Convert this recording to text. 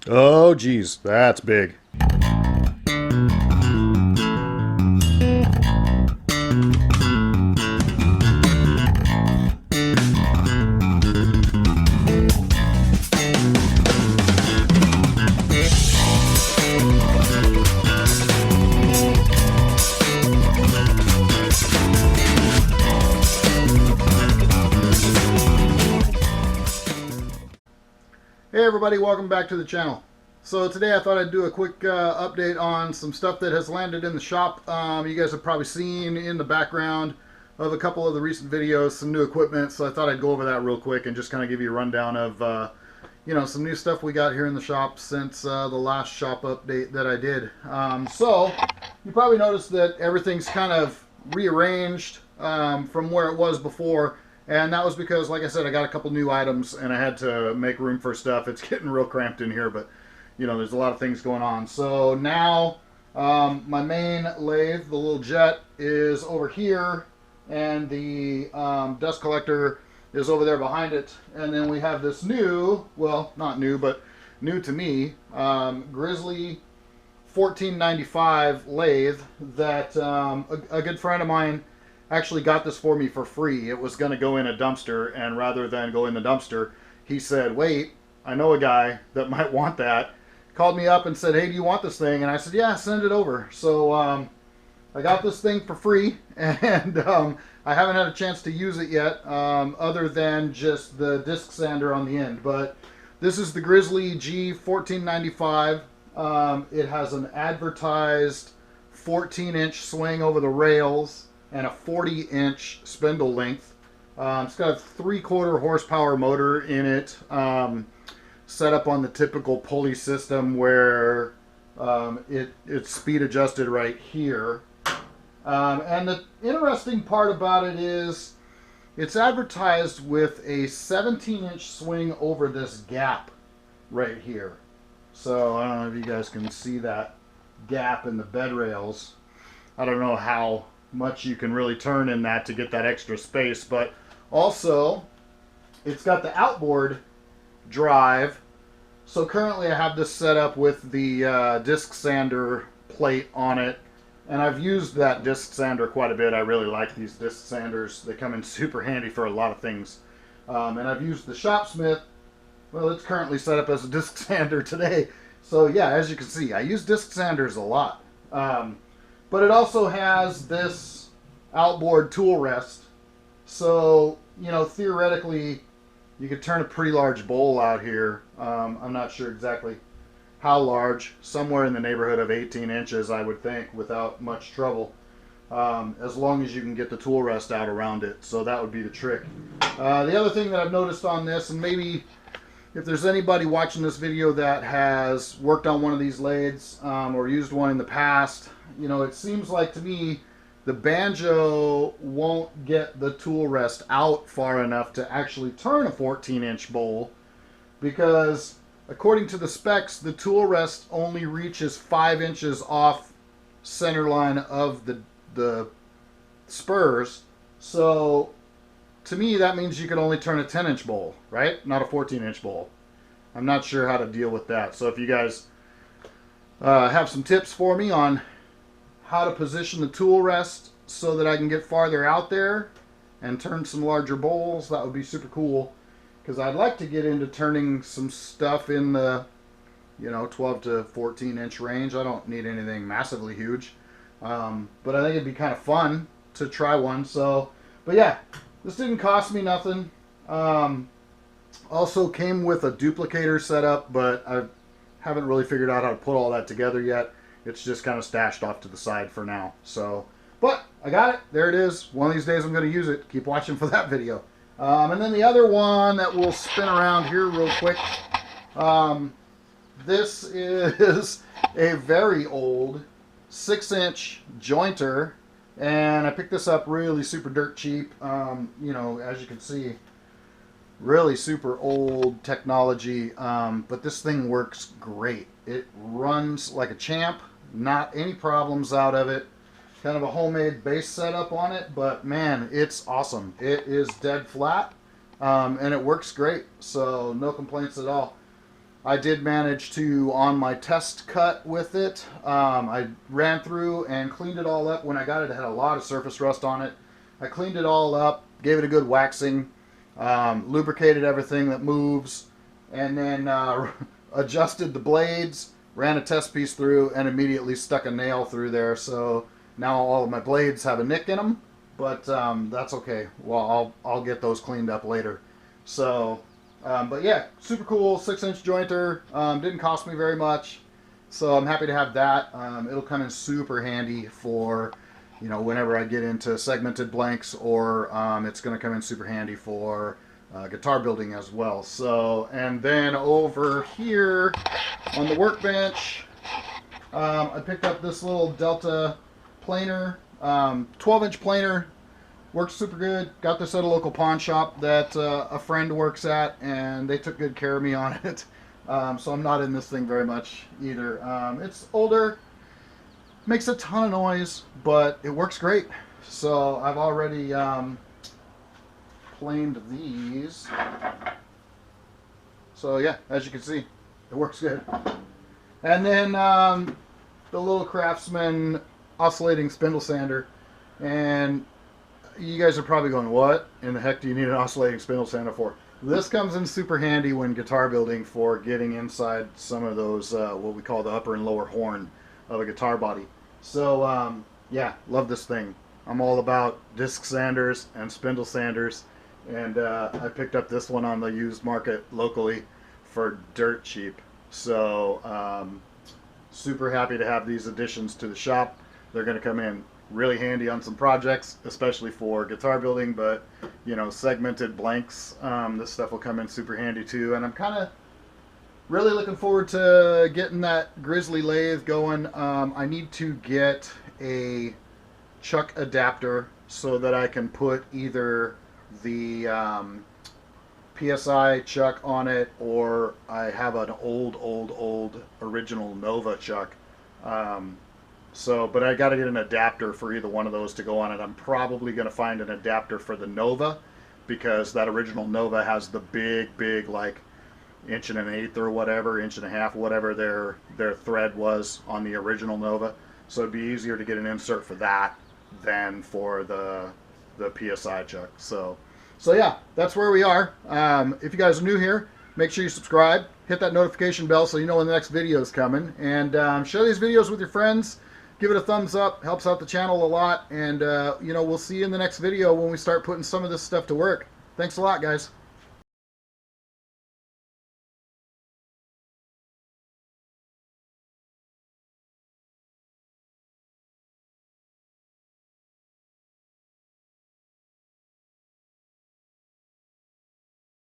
Oh, geez, that's big. Hey everybody, welcome back to the channel. So today I thought I'd do a quick update on some stuff that has landed in the shop. You guys have probably seen in the background of a couple of the recent videos some new equipment, so I thought I'd go over that real quick and just kind of give you a rundown of some new stuff we got here in the shop since the last shop update that I did. So you probably noticed that everything's kind of rearranged from where it was before. And that was because, like I said, I got a couple new items and I had to make room for stuff. It's getting real cramped in here, but, there's a lot of things going on. So now my main lathe, the little jet, is over here, and the dust collector is over there behind it. And then we have this new, well, not new, but new to me, Grizzly 1495 lathe that a good friend of mine actually got this for me for free. It was going to go in a dumpster, and rather than go in the dumpster, he said, wait, I know a guy that might want that. Called me up and said, hey, do you want this thing? And I said, yeah, send it over. So I got this thing for free, and I haven't had a chance to use it yet, other than just the disc sander on the end. But this is the Grizzly G1495. It has an advertised 14-inch swing over the rails and a 40-inch spindle length. It's got a 3/4 horsepower motor in it, set up on the typical pulley system where it's speed adjusted right here. And the interesting part about it is it's advertised with a 17-inch swing over this gap right here. So I don't know if you guys can see that gap in the bed rails. I don't know how much you can really turn in that to get that extra space, but also it's got the outboard drive. So currently I have this set up with the disc sander plate on it, and I've used that disc sander quite a bit. I really like these disc sanders. They come in super handy for a lot of things. And I've used the Shopsmith. Well, it's currently set up as a disc sander today. So yeah, as you can see, I use disc sanders a lot. But it also has this outboard tool rest. So, theoretically, you could turn a pretty large bowl out here. I'm not sure exactly how large. Somewhere in the neighborhood of 18 inches, I would think, without much trouble. As long as you can get the tool rest out around it. So that would be the trick. The other thing that I've noticed on this, and maybe if there's anybody watching this video that has worked on one of these lathes or used one in the past, it seems like to me the banjo won't get the tool rest out far enough to actually turn a 14-inch bowl, because according to the specs, the tool rest only reaches 5 inches off center line of the spurs. So to me that means you could only turn a 10-inch bowl, right? Not a 14-inch bowl. I'm not sure how to deal with that. So if you guys have some tips for me on how to position the tool rest so that I can get farther out there and turn some larger bowls, that would be super cool, because I'd like to get into turning some stuff in the 12 to 14 inch range. I don't need anything massively huge, but I think it'd be kind of fun to try one. So, but yeah, this didn't cost me nothing. Also came with a duplicator setup, but I haven't really figured out how to put all that together yet. It's just kind of stashed off to the side for now. So, but I got it. There it is. One of these days I'm going to use it. Keep watching for that video. And then the other one that we'll spin around here real quick. This is a very old 6-inch jointer. And I picked this up really super dirt cheap. As you can see, really super old technology. But this thing works great. It runs like a champ. Not any problems out of it. Kind of a homemade base setup on it, but man, it's awesome. It is dead flat, and it works great, so no complaints at all. I did manage to, on my test cut with it, I ran through and cleaned it all up. When I got it, it had a lot of surface rust on it. I cleaned it all up, gave it a good waxing, lubricated everything that moves, and then adjusted the blades, ran a test piece through, and immediately stuck a nail through there. So now all of my blades have a nick in them, but that's okay. Well, I'll get those cleaned up later. So, but yeah, super cool 6-inch jointer. Didn't cost me very much, so I'm happy to have that. It'll come in super handy for, you know, whenever I get into segmented blanks, or it's going to come in super handy for guitar building as well. So, and then over here on the workbench, I picked up this little Delta planer, 12-inch planer. Works super good. Got this at a local pawn shop that a friend works at, and they took good care of me on it. So I'm not in this thing very much either. It's older, makes a ton of noise, but it works great. So I've already planed these. So yeah, as you can see, it works good. And then the little Craftsman oscillating spindle sander. And you guys are probably going, what in the heck do you need an oscillating spindle sander for? This comes in super handy when guitar building for getting inside some of those, what we call the upper and lower horn of a guitar body. So, yeah, love this thing. I'm all about disc sanders and spindle sanders. And I picked up this one on the used market locally for dirt cheap. So, super happy to have these additions to the shop. They're going to come in really handy on some projects, especially for guitar building, but you know, segmented blanks, this stuff will come in super handy too. And I'm kind of really looking forward to getting that Grizzly lathe going. I need to get a chuck adapter so that I can put either the PSI chuck on it, or I have an old original Nova chuck. But I got to get an adapter for either one of those to go on it. I'm probably going to find an adapter for the Nova, because that original Nova has the big like 1.1 or whatever, 1.5 whatever their thread was on the original Nova. So it'd be easier to get an insert for that than for the PSI chuck. So yeah, that's where we are. If you guys are new here, make sure you subscribe, hit that notification bell so you know when the next video is coming, and share these videos with your friends. Give it a thumbs up, helps out the channel a lot, and you know, we'll see you in the next video when we start putting some of this stuff to work. Thanks a lot, guys.